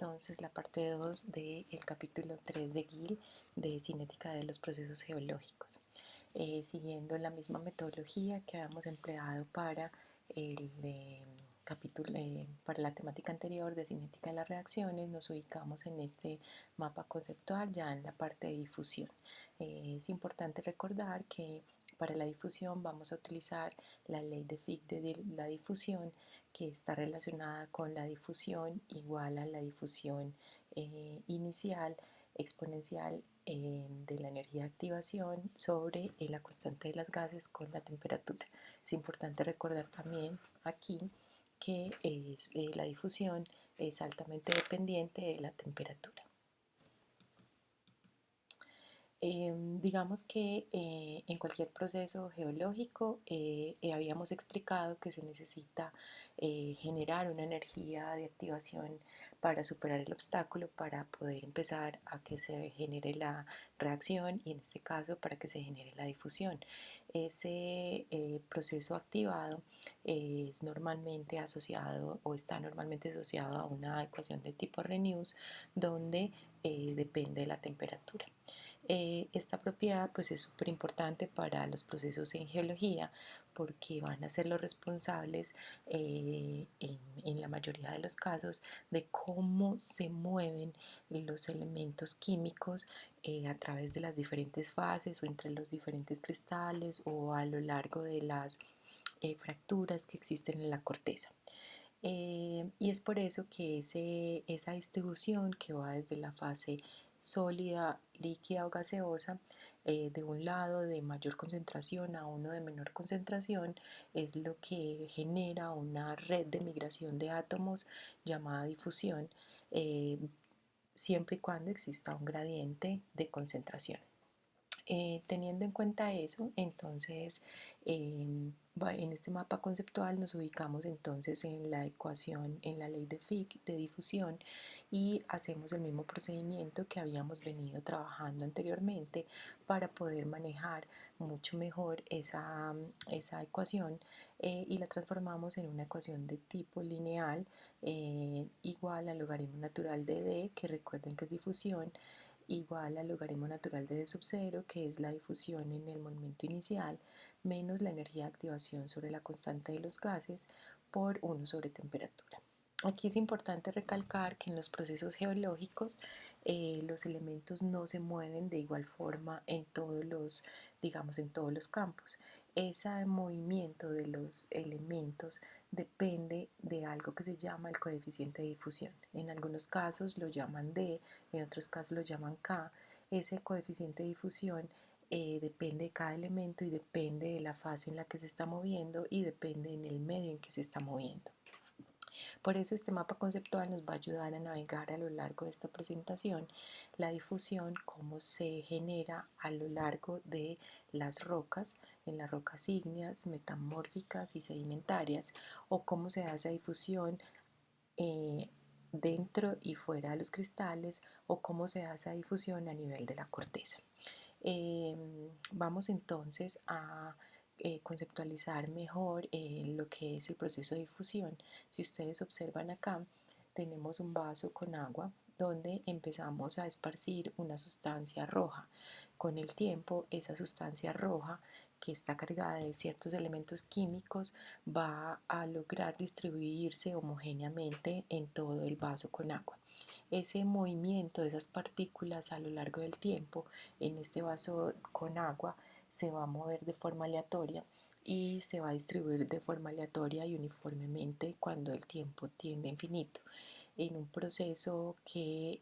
entonces la parte 2 del capítulo 3 de Gill de cinética de los procesos geológicos. Siguiendo la misma metodología que habíamos empleado para el capítulo, para la temática anterior de cinética de las reacciones, nos ubicamos en este mapa conceptual ya en la parte de difusión. Es importante recordar que para la difusión vamos a utilizar la ley de Fick de la difusión, que está relacionada con la difusión igual a la difusión inicial exponencial de la energía de activación sobre la constante de los gases con la temperatura. Es importante recordar también aquí que la difusión es altamente dependiente de la temperatura. Digamos que en cualquier proceso geológico habíamos explicado que se necesita generar una energía de activación para superar el obstáculo, para poder empezar a que se genere la reacción y en este caso para que se genere la difusión. Ese proceso activado es normalmente asociado o está normalmente asociado a una ecuación de tipo Reynolds donde depende de la temperatura. Esta propiedad pues es súper importante para los procesos en geología porque van a ser los responsables en la mayoría de los casos de cómo se mueven los elementos químicos a través de las diferentes fases o entre los diferentes cristales o a lo largo de las fracturas que existen en la corteza. Y es por eso que esa distribución que va desde la fase sólida, líquida o gaseosa, de un lado de mayor concentración a uno de menor concentración, es lo que genera una red de migración de átomos llamada difusión, eh, siempre y cuando exista un gradiente de concentración. Teniendo en cuenta eso, entonces en este mapa conceptual nos ubicamos entonces en la ecuación, en la ley de Fick de difusión y hacemos el mismo procedimiento que habíamos venido trabajando anteriormente para poder manejar mucho mejor esa ecuación y la transformamos en una ecuación de tipo lineal igual al logaritmo natural de D, que recuerden que es difusión, igual al logaritmo natural de D sub 0, que es la difusión en el momento inicial, menos la energía de activación sobre la constante de los gases por 1 sobre temperatura. Aquí es importante recalcar que en los procesos geológicos los elementos no se mueven de igual forma en todos los, digamos, en todos los campos. Ese movimiento de los elementos depende de algo que se llama el coeficiente de difusión. En algunos casos lo llaman D, en otros casos lo llaman K. Ese coeficiente de difusión depende de cada elemento y depende de la fase en la que se está moviendo y depende en el medio en que se está moviendo. Por eso este mapa conceptual nos va a ayudar a navegar a lo largo de esta presentación la difusión, cómo se genera a lo largo de las rocas, en las rocas ígneas, metamórficas y sedimentarias, o cómo se hace difusión eh, dentro y fuera de los cristales, o cómo se hace difusión a nivel de la corteza. Vamos entonces a conceptualizar mejor lo que es el proceso de difusión. Si ustedes observan acá, tenemos un vaso con agua donde empezamos a esparcir una sustancia roja. Con el tiempo, esa sustancia roja que está cargada de ciertos elementos químicos va a lograr distribuirse homogéneamente en todo el vaso con agua. Ese movimiento de esas partículas a lo largo del tiempo en este vaso con agua se va a mover de forma aleatoria y se va a distribuir de forma aleatoria y uniformemente cuando el tiempo tiende a infinito, en un proceso que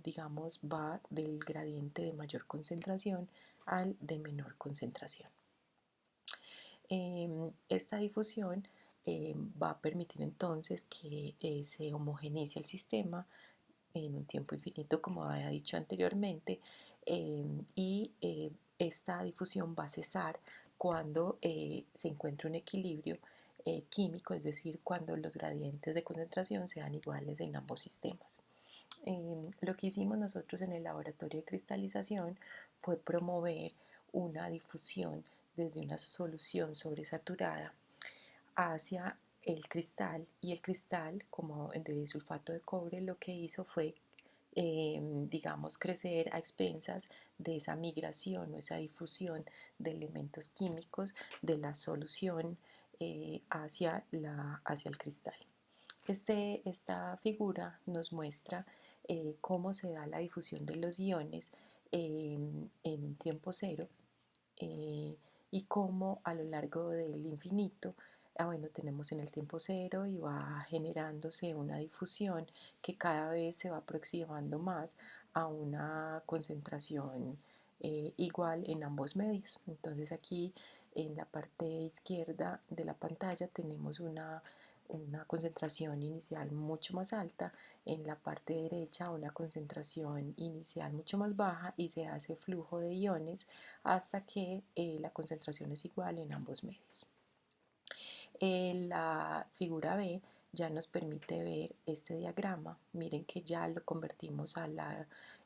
digamos va del gradiente de mayor concentración al de menor concentración. Esta difusión va a permitir entonces que se homogeneice el sistema en un tiempo infinito, como había dicho anteriormente, y esta difusión va a cesar cuando se encuentre un equilibrio químico, es decir, cuando los gradientes de concentración sean iguales en ambos sistemas. Lo que hicimos nosotros en el laboratorio de cristalización fue promover una difusión desde una solución sobresaturada hacia el cristal, y el cristal, como de sulfato de cobre, lo que hizo fue, digamos, crecer a expensas de esa migración o esa difusión de elementos químicos de la solución hacia el cristal. Esta figura nos muestra cómo se da la difusión de los iones en tiempo cero, eh, y cómo a lo largo del infinito, bueno, tenemos en el tiempo cero y va generándose una difusión que cada vez se va aproximando más a una concentración igual en ambos medios. Entonces aquí en la parte izquierda de la pantalla tenemos una concentración inicial mucho más alta, en la parte derecha una concentración inicial mucho más baja, y se hace flujo de iones hasta que la concentración es igual en ambos medios. La figura B ya nos permite ver este diagrama. Miren que ya lo convertimos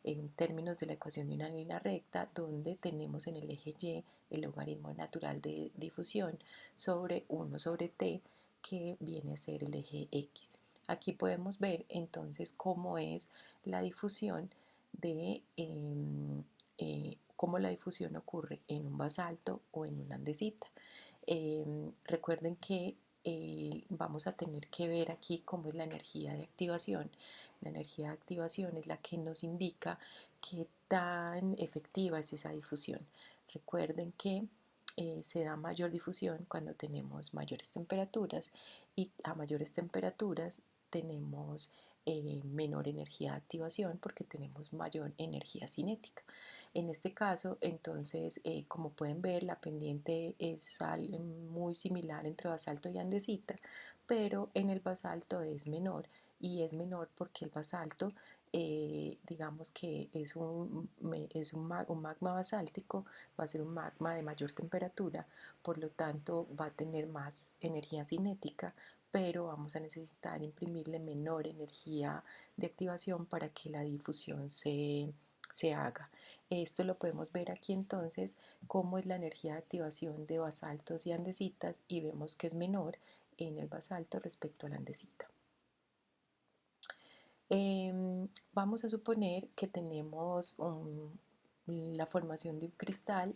en términos de la ecuación de una línea recta, donde tenemos en el eje Y el logaritmo natural de difusión sobre 1 sobre t, que viene a ser el eje X. Aquí podemos ver entonces cómo es la difusión cómo la difusión ocurre en un basalto o en una andesita. Recuerden que vamos a tener que ver aquí cómo es la energía de activación. La energía de activación es la que nos indica qué tan efectiva es esa difusión. Recuerden que se da mayor difusión cuando tenemos mayores temperaturas, y a mayores temperaturas tenemos menor energía de activación porque tenemos mayor energía cinética. En este caso, entonces, como pueden ver, la pendiente es muy similar entre basalto y andesita, pero en el basalto es menor, y es menor porque el basalto, digamos que un magma basáltico, va a ser un magma de mayor temperatura, por lo tanto va a tener más energía cinética, pero vamos a necesitar imprimirle menor energía de activación para que la difusión se haga. Esto lo podemos ver aquí entonces, cómo es la energía de activación de basaltos y andesitas, y vemos que es menor en el basalto respecto a la andesita. Vamos a suponer que tenemos la formación de un cristal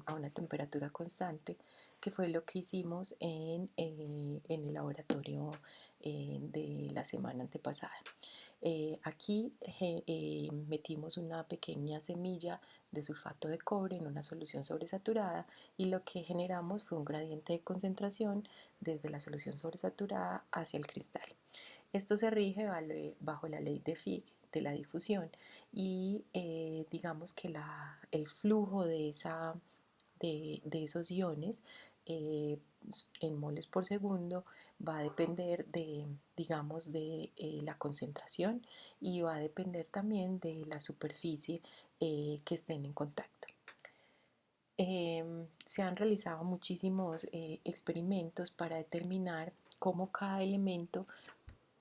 a una temperatura constante, que fue lo que hicimos en el laboratorio de la semana antepasada. Aquí metimos una pequeña semilla de sulfato de cobre en una solución sobresaturada, y lo que generamos fue un gradiente de concentración desde la solución sobresaturada hacia el cristal. Esto se rige bajo la ley de Fick de la difusión, y digamos que el flujo de esos iones eh, en moles por segundo va a depender digamos, de la concentración, y va a depender también de la superficie que estén en contacto. Se han realizado muchísimos experimentos para determinar cómo cada elemento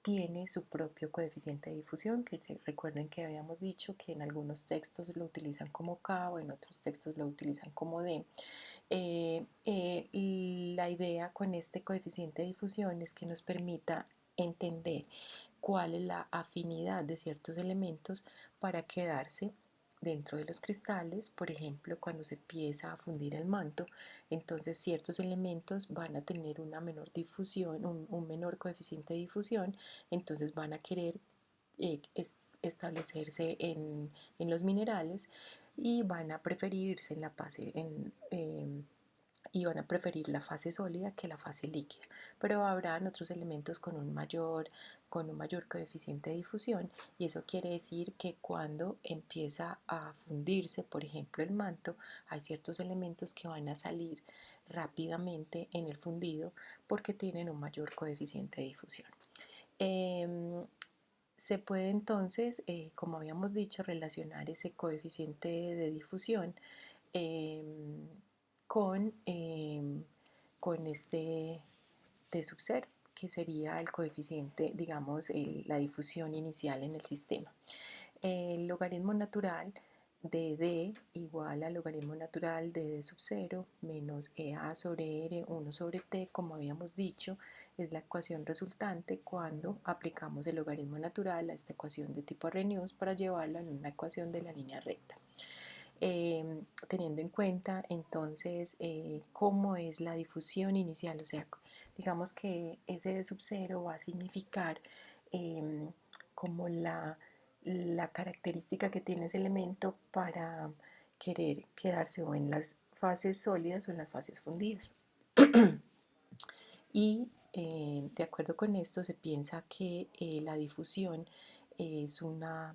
tiene su propio coeficiente de difusión, que recuerden que habíamos dicho que en algunos textos lo utilizan como K, o en otros textos lo utilizan como D. La idea con este coeficiente de difusión es que nos permita entender cuál es la afinidad de ciertos elementos para quedarse dentro de los cristales. Por ejemplo, cuando se empieza a fundir el manto, entonces ciertos elementos van a tener una menor difusión, un menor coeficiente de difusión, entonces van a querer establecerse en los minerales, y van a preferirse en la fase y van a preferir la fase sólida que la fase líquida. Pero habrán otros elementos con un mayor coeficiente de difusión, y eso quiere decir que cuando empieza a fundirse, por ejemplo, el manto, hay ciertos elementos que van a salir rápidamente en el fundido porque tienen un mayor coeficiente de difusión. Se puede entonces, como habíamos dicho, relacionar ese coeficiente de difusión eh, con, eh, con este T sub 0, que sería el coeficiente, digamos, la difusión inicial en el sistema. El logaritmo natural dd igual al logaritmo natural de d sub 0 menos EA sobre R 1 sobre T, como habíamos dicho, es la ecuación resultante cuando aplicamos el logaritmo natural a esta ecuación de tipo Arrhenius para llevarla en una ecuación de la línea recta. Teniendo en cuenta entonces cómo es la difusión inicial, o sea, digamos que ese D sub 0 va a significar como la característica que tiene ese elemento para querer quedarse o en las fases sólidas o en las fases fundidas. Y de acuerdo con esto se piensa que la difusión es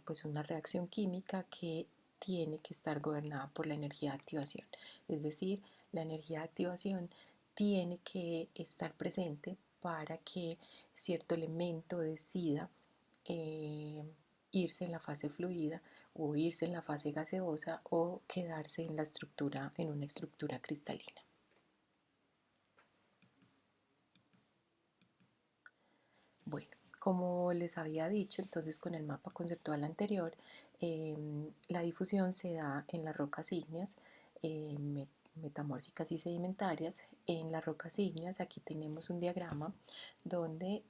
pues una reacción química que tiene que estar gobernada por la energía de activación. Es decir, la energía de activación tiene que estar presente para que cierto elemento decida irse en la fase fluida o irse en la fase gaseosa o quedarse en la estructura, en una estructura cristalina. Bueno, como les había dicho, entonces con el mapa conceptual anterior, la difusión se da en las rocas ígneas metamórficas y sedimentarias. En las rocas ígneas aquí tenemos un diagrama donde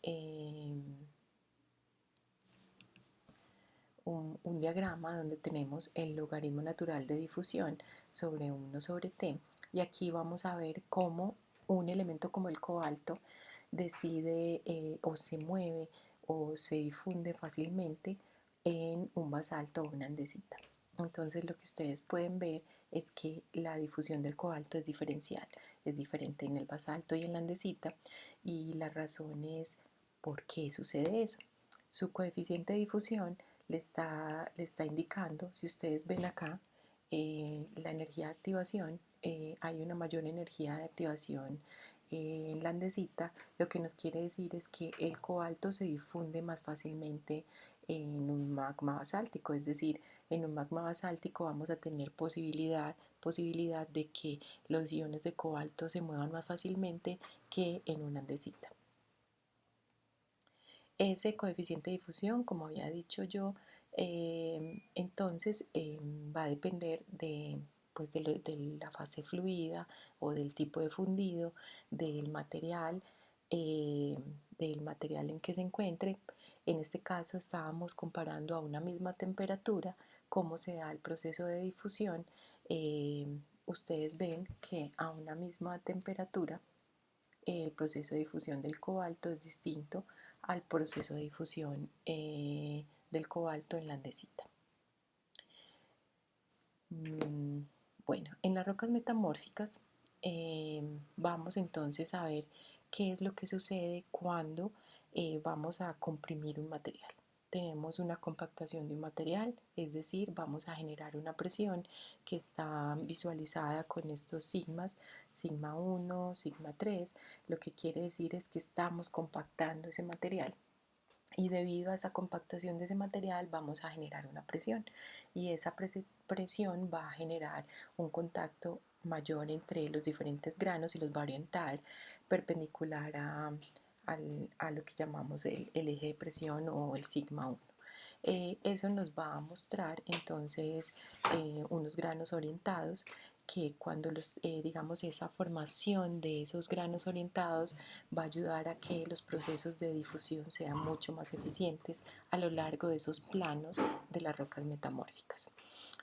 un diagrama donde tenemos el logaritmo natural de difusión sobre 1 sobre t, y aquí vamos a ver cómo un elemento como el cobalto decide o se mueve o se difunde fácilmente en un basalto o una andesita. Entonces lo que ustedes pueden ver es que la difusión del cobalto es diferencial, es diferente en el basalto y en la andesita, y la razón es por qué sucede eso. Su coeficiente de difusión le está indicando, si ustedes ven acá, la energía de activación, hay una mayor energía de activación en la andesita, lo que nos quiere decir es que el cobalto se difunde más fácilmente en un magma basáltico, es decir, en un magma basáltico vamos a tener posibilidad de que los iones de cobalto se muevan más fácilmente que en una andesita. Ese coeficiente de difusión, como había dicho yo, entonces va a depender pues de la fase fluida o del tipo de fundido, eh, del material en que se encuentre. En este caso estábamos comparando a una misma temperatura cómo se da el proceso de difusión. Ustedes ven que a una misma temperatura el proceso de difusión del cobalto es distinto al proceso de difusión del cobalto en la andesita. Bueno, en las rocas metamórficas vamos entonces a ver qué es lo que sucede cuando vamos a comprimir un material. Tenemos una compactación de un material, es decir, vamos a generar una presión que está visualizada con estos sigmas, sigma 1, sigma 3. Lo que quiere decir es que estamos compactando ese material, y debido a esa compactación de ese material vamos a generar una presión, y esa presión va a generar un contacto mayor entre los diferentes granos y los va a orientar perpendicular a lo que llamamos el eje de presión o el sigma 1. Eso nos va a mostrar entonces unos granos orientados que cuando digamos esa formación de esos granos orientados va a ayudar a que los procesos de difusión sean mucho más eficientes a lo largo de esos planos de las rocas metamórficas.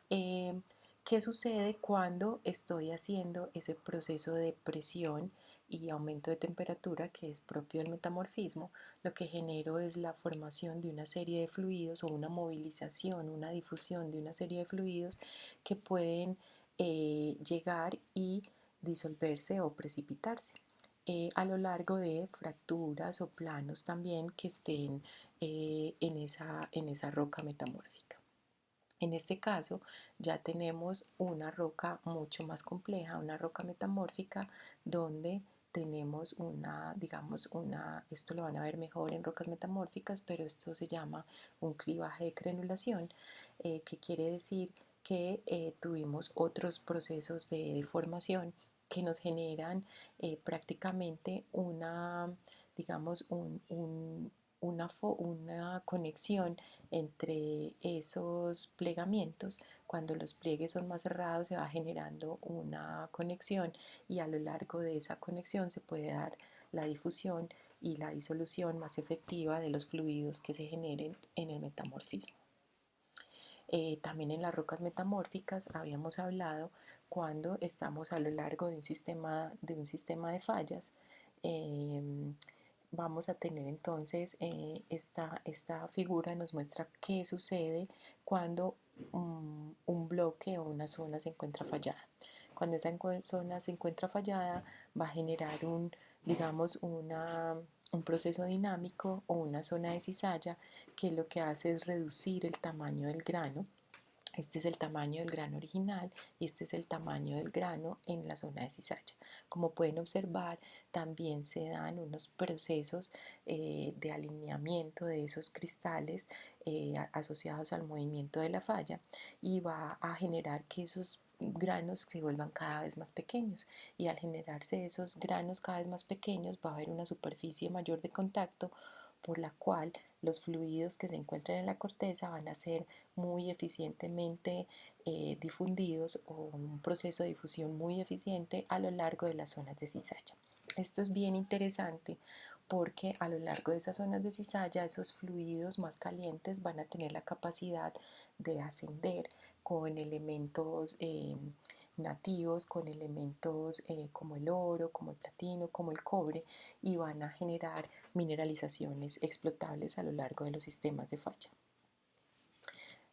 ¿Qué sucede cuando estoy haciendo ese proceso de presión y aumento de temperatura que es propio del metamorfismo? Lo que genero es la formación de una serie de fluidos o una movilización, una difusión de una serie de fluidos que pueden llegar y disolverse o precipitarse a lo largo de fracturas o planos también que estén en esa roca metamórfica. En este caso ya tenemos una roca mucho más compleja, una roca metamórfica donde tenemos esto lo van a ver mejor en rocas metamórficas, pero esto se llama un clivaje de crenulación, que quiere decir que tuvimos otros procesos de deformación que nos generan prácticamente digamos, una conexión entre esos plegamientos. Cuando los pliegues son más cerrados se va generando una conexión y a lo largo de esa conexión se puede dar la difusión y la disolución más efectiva de los fluidos que se generen en el metamorfismo. También en las rocas metamórficas habíamos hablado cuando estamos a lo largo de un sistema de fallas. eh, Vamos a tener entonces esta figura nos muestra qué sucede cuando un bloque o una zona se encuentra fallada. Cuando esa zona se encuentra fallada va a generar digamos, un proceso dinámico o una zona de cizalla que lo que hace es reducir el tamaño del grano. Este es el tamaño del grano original y este es el tamaño del grano en la zona de cizalla. Como pueden observar, también se dan unos procesos de alineamiento de esos cristales asociados al movimiento de la falla y va a generar que esos granos se vuelvan cada vez más pequeños y al generarse esos granos cada vez más pequeños va a haber una superficie mayor de contacto por la cual los fluidos que se encuentran en la corteza van a ser muy eficientemente difundidos o un proceso de difusión muy eficiente a lo largo de las zonas de cizalla. Esto es bien interesante porque a lo largo de esas zonas de cizalla esos fluidos más calientes van a tener la capacidad de ascender con elementos nativos, con elementos como el oro, como el platino, como el cobre y van a generar mineralizaciones explotables a lo largo de los sistemas de falla.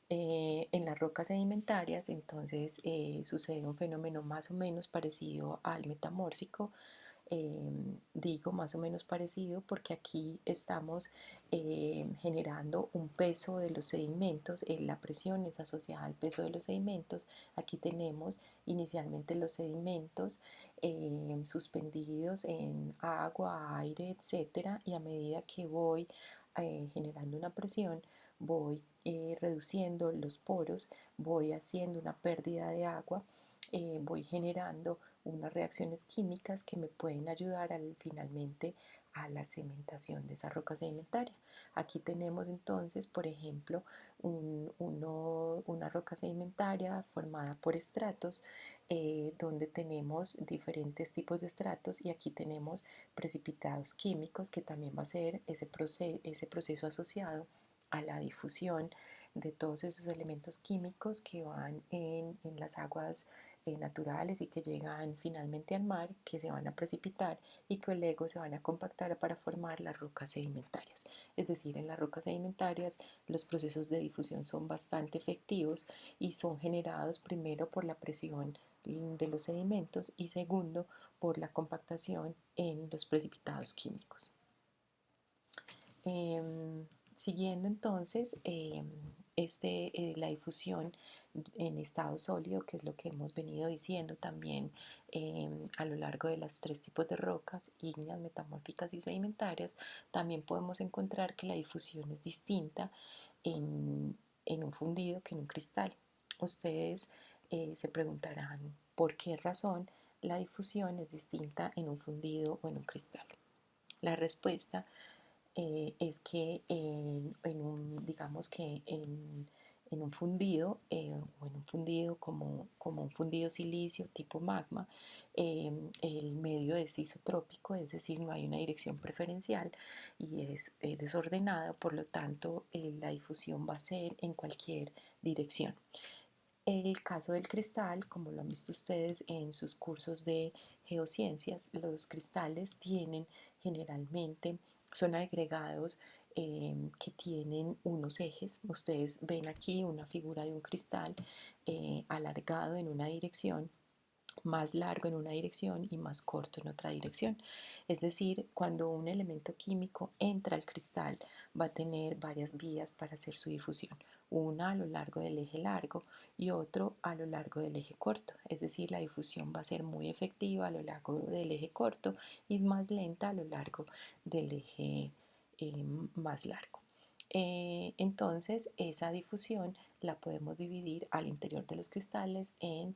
En las rocas sedimentarias entonces sucede un fenómeno más o menos parecido al metamórfico. Digo más o menos parecido porque aquí estamos generando un peso de los sedimentos, la presión es asociada al peso de los sedimentos. Aquí tenemos inicialmente los sedimentos suspendidos en agua, aire, etcétera, y a medida que voy generando una presión, voy reduciendo los poros, voy haciendo una pérdida de agua, voy generando unas reacciones químicas que me pueden ayudar finalmente a la cementación de esa roca sedimentaria. Aquí tenemos entonces, por ejemplo, una roca sedimentaria formada por estratos, donde tenemos diferentes tipos de estratos y aquí tenemos precipitados químicos que también va a ser ese proceso asociado a la difusión de todos esos elementos químicos que van en las aguas naturales y que llegan finalmente al mar, que se van a precipitar y que luego se van a compactar para formar las rocas sedimentarias. Es decir, en las rocas sedimentarias los procesos de difusión son bastante efectivos y son generados primero por la presión de los sedimentos y segundo por la compactación en los precipitados químicos. Siguiendo entonces la difusión en estado sólido, que es lo que hemos venido diciendo también a lo largo de los tres tipos de rocas, ígneas, metamórficas y sedimentarias, también podemos encontrar que la difusión es distinta en un fundido que en un cristal. Ustedes se preguntarán por qué razón la difusión es distinta en un fundido o en un cristal. La respuesta es que digamos que en un fundido o en un fundido como un fundido silicio tipo magma, el medio es isotrópico, es decir, no hay una dirección preferencial y es desordenado, por lo tanto la difusión va a ser en cualquier dirección. El caso del cristal, como lo han visto ustedes en sus cursos de geociencias, los cristales tienen generalmente, son agregados que tienen unos ejes. Ustedes ven aquí una figura de un cristal alargado en una dirección, más largo en una dirección y más corto en otra dirección. Es decir, cuando un elemento químico entra al cristal va a tener varias vías para hacer su difusión, una a lo largo del eje largo y otro a lo largo del eje corto. Es decir, la difusión va a ser muy efectiva a lo largo del eje corto y más lenta a lo largo del eje más largo. Entonces, esa difusión la podemos dividir al interior de los cristales en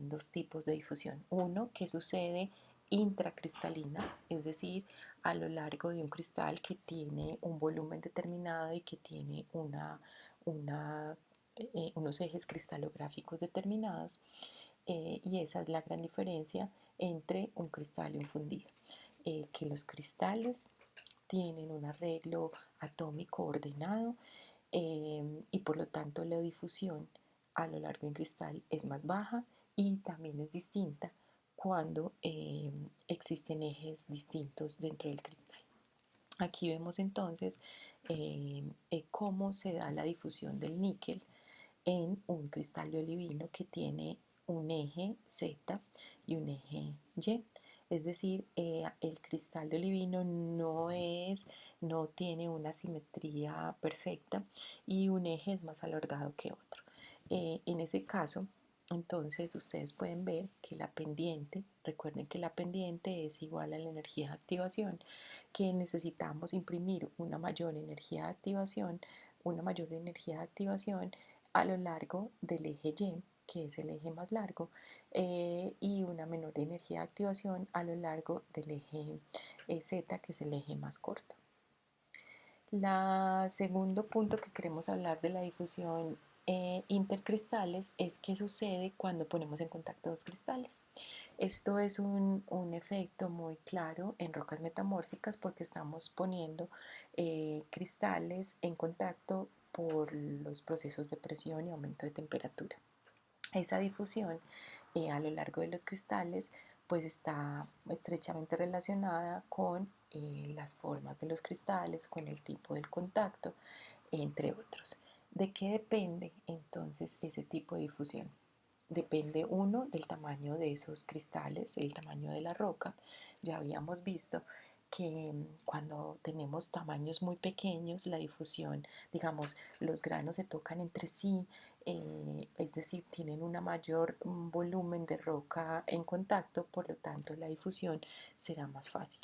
dos tipos de difusión. Uno que sucede intracristalina, es decir, a lo largo de un cristal que tiene un volumen determinado y que tiene una, unos ejes cristalográficos determinados. Y esa es la gran diferencia entre un cristal y un fundido, que los cristales tienen un arreglo atómico ordenado, y por lo tanto la difusión a lo largo de un cristal es más baja y también es distinta cuando existen ejes distintos dentro del cristal. Aquí vemos entonces cómo se da la difusión del níquel en un cristal de olivino que tiene un eje Z y un eje Y. Es decir, el cristal de olivino no tiene una simetría perfecta y un eje es más alargado que otro. En ese caso, entonces ustedes pueden ver que la pendiente, recuerden que la pendiente es igual a la energía de activación, que necesitamos imprimir una mayor energía de activación a lo largo del eje Y, que es el eje más largo, y una menor energía de activación a lo largo del eje Z, que es el eje más corto. El segundo punto que queremos hablar de la difusión intercristales es qué sucede cuando ponemos en contacto dos cristales. Esto es un efecto muy claro en rocas metamórficas porque estamos poniendo cristales en contacto por los procesos de presión y aumento de temperatura. Esa difusión a lo largo de los cristales pues está estrechamente relacionada con las formas de los cristales, con el tipo del contacto, entre otros. ¿De qué depende entonces ese tipo de difusión? Depende uno del tamaño de esos cristales, el tamaño de la roca. Ya habíamos visto que cuando tenemos tamaños muy pequeños, la difusión, digamos, los granos se tocan entre sí, es decir, tienen un mayor volumen de roca en contacto, por lo tanto la difusión será más fácil.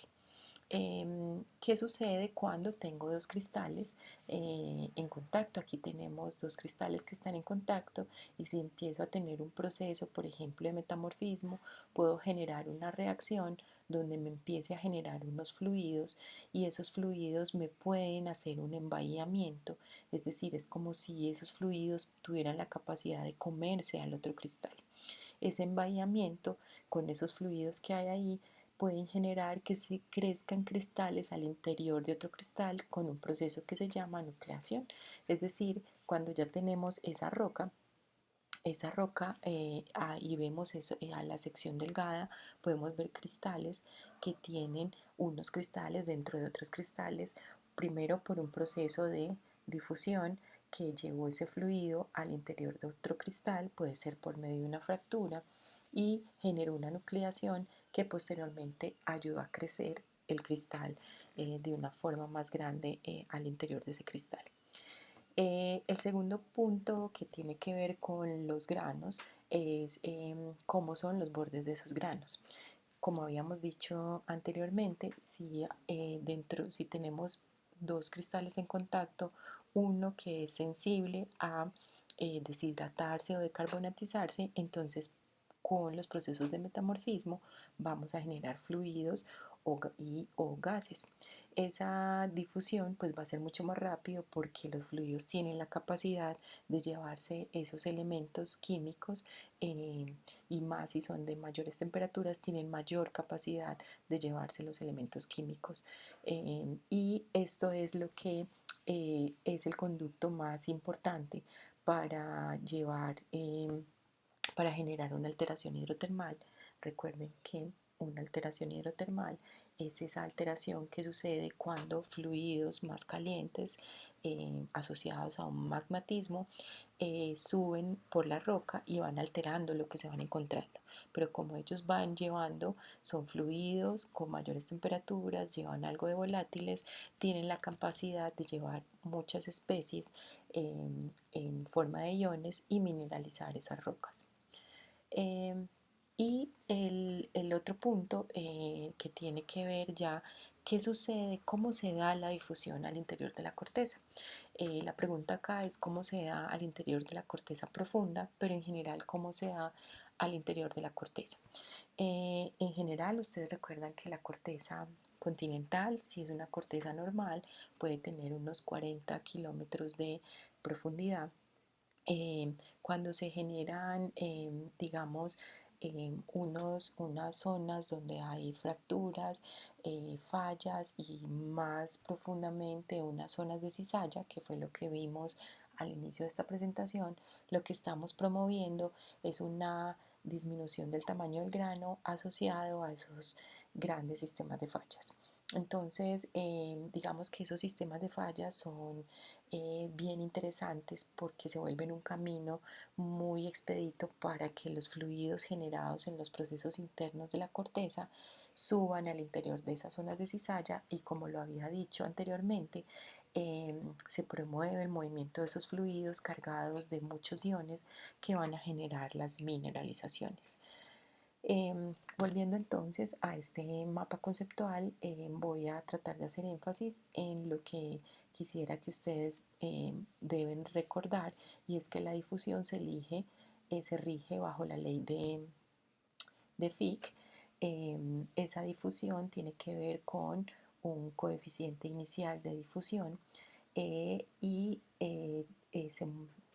¿Qué sucede cuando tengo dos cristales en contacto? Aquí tenemos dos cristales que están en contacto y si empiezo a tener un proceso, por ejemplo, de metamorfismo, puedo generar una reacción donde me empiece a generar unos fluidos y esos fluidos me pueden hacer un embahillamiento, es decir, es como si esos fluidos tuvieran la capacidad de comerse al otro cristal. Ese embahillamiento con esos fluidos que hay ahí pueden generar que se crezcan cristales al interior de otro cristal con un proceso que se llama nucleación. Es decir, cuando ya tenemos esa roca y vemos eso, a la sección delgada, podemos ver cristales que tienen unos cristales dentro de otros cristales, primero por un proceso de difusión que llevó ese fluido al interior de otro cristal, puede ser por medio de una fractura, y generó una nucleación que posteriormente ayudó a crecer el cristal de una forma más grande al interior de ese cristal. El segundo punto que tiene que ver con los granos es cómo son los bordes de esos granos. Como habíamos dicho anteriormente, si tenemos dos cristales en contacto, uno que es sensible a deshidratarse o decarbonatizarse, entonces con los procesos de metamorfismo vamos a generar fluidos o gases. Esa difusión pues va a ser mucho más rápido porque los fluidos tienen la capacidad de llevarse esos elementos químicos, y más si son de mayores temperaturas tienen mayor capacidad de llevarse los elementos químicos, y esto es lo que es el conducto más importante para para generar una alteración hidrotermal. Recuerden que una alteración hidrotermal es esa alteración que sucede cuando fluidos más calientes asociados a un magmatismo suben por la roca y van alterando lo que se van encontrando. Pero como ellos van llevando, son fluidos con mayores temperaturas, llevan algo de volátiles, tienen la capacidad de llevar muchas especies en forma de iones y mineralizar esas rocas. Y el otro punto que tiene que ver ya qué sucede, cómo se da la difusión al interior de la corteza. La pregunta acá es cómo se da al interior de la corteza profunda, pero en general cómo se da al interior de la corteza. En general, ustedes recuerdan que la corteza continental, si es una corteza normal, puede tener unos 40 kilómetros de profundidad. Cuando se generan, digamos, unas zonas donde hay fracturas, fallas y más profundamente unas zonas de cizalla, que fue lo que vimos al inicio de esta presentación, lo que estamos promoviendo es una disminución del tamaño del grano asociado a esos grandes sistemas de fallas. Entonces, digamos que esos sistemas de fallas son bien interesantes porque se vuelven un camino muy expedito para que los fluidos generados en los procesos internos de la corteza suban al interior de esas zonas de cizalla y, como lo había dicho anteriormente, se promueve el movimiento de esos fluidos cargados de muchos iones que van a generar las mineralizaciones. Volviendo entonces a este mapa conceptual, voy a tratar de hacer énfasis en lo que quisiera que ustedes deben recordar, y es que la difusión se rige bajo la ley de Fick. Esa difusión tiene que ver con un coeficiente inicial de difusión y se,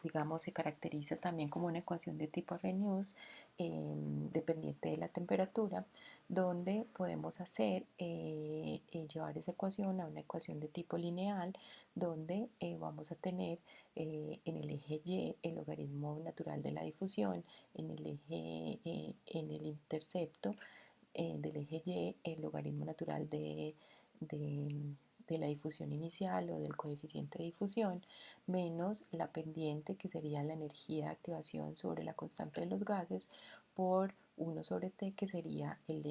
digamos, se caracteriza también como una ecuación de tipo Arrhenius dependiente de la temperatura, donde podemos llevar esa ecuación a una ecuación de tipo lineal, donde vamos a tener en el eje Y el logaritmo natural de la difusión, en el intercepto del eje Y el logaritmo natural de, de la difusión inicial o del coeficiente de difusión, menos la pendiente, que sería la energía de activación sobre la constante de los gases, por 1 sobre t, que sería el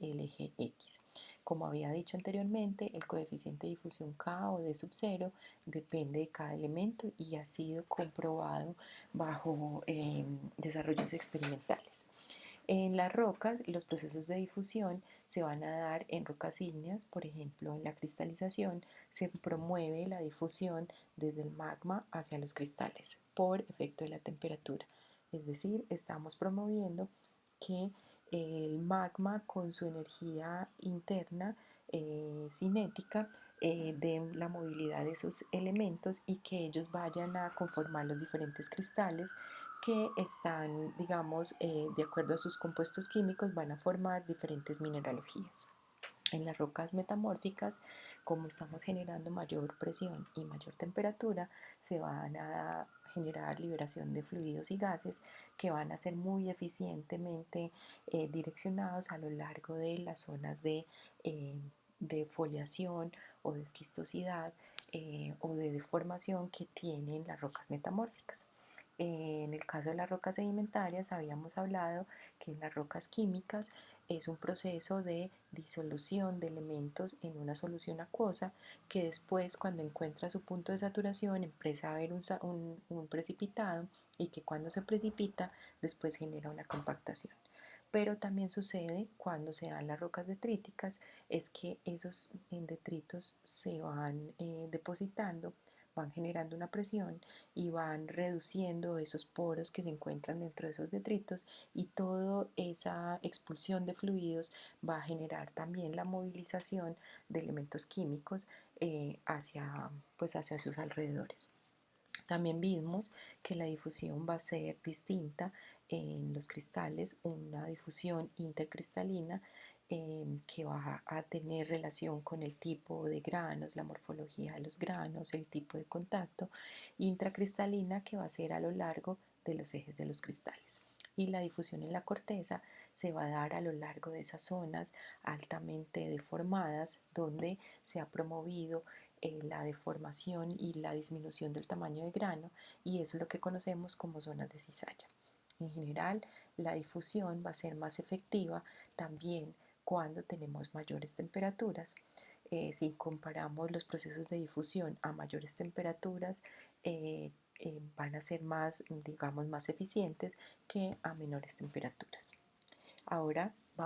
eje X. Como había dicho anteriormente, el coeficiente de difusión K o D sub 0 depende de cada elemento y ha sido comprobado bajo desarrollos experimentales. En las rocas, los procesos de difusión se van a dar en rocas ígneas. Por ejemplo, en la cristalización se promueve la difusión desde el magma hacia los cristales por efecto de la temperatura. Es decir, estamos promoviendo que el magma, con su energía interna cinética, de la movilidad de sus elementos y que ellos vayan a conformar los diferentes cristales que están, digamos, de acuerdo a sus compuestos químicos, van a formar diferentes mineralogías. En las rocas metamórficas, como estamos generando mayor presión y mayor temperatura, se van a generar liberación de fluidos y gases que van a ser muy eficientemente direccionados a lo largo de las zonas de foliación o de esquistosidad o de deformación que tienen las rocas metamórficas. En el caso de las rocas sedimentarias, habíamos hablado que en las rocas químicas es un proceso de disolución de elementos en una solución acuosa que después, cuando encuentra su punto de saturación, empieza a haber un precipitado, y que cuando se precipita después genera una compactación. Pero también sucede cuando se dan las rocas detríticas, es que esos detritos se van depositando, van generando una presión y van reduciendo esos poros que se encuentran dentro de esos detritos, y toda esa expulsión de fluidos va a generar también la movilización de elementos químicos hacia sus alrededores. También vimos que la difusión va a ser distinta en los cristales, una difusión intercristalina que va a tener relación con el tipo de granos, la morfología de los granos, el tipo de contacto, intracristalina, que va a ser a lo largo de los ejes de los cristales. Y la difusión en la corteza se va a dar a lo largo de esas zonas altamente deformadas donde se ha promovido la deformación y la disminución del tamaño de grano, y eso es lo que conocemos como zonas de cizalla. En general, la difusión va a ser más efectiva también cuando tenemos mayores temperaturas. Si comparamos los procesos de difusión a mayores temperaturas, van a ser más, digamos, más eficientes que a menores temperaturas. Ahora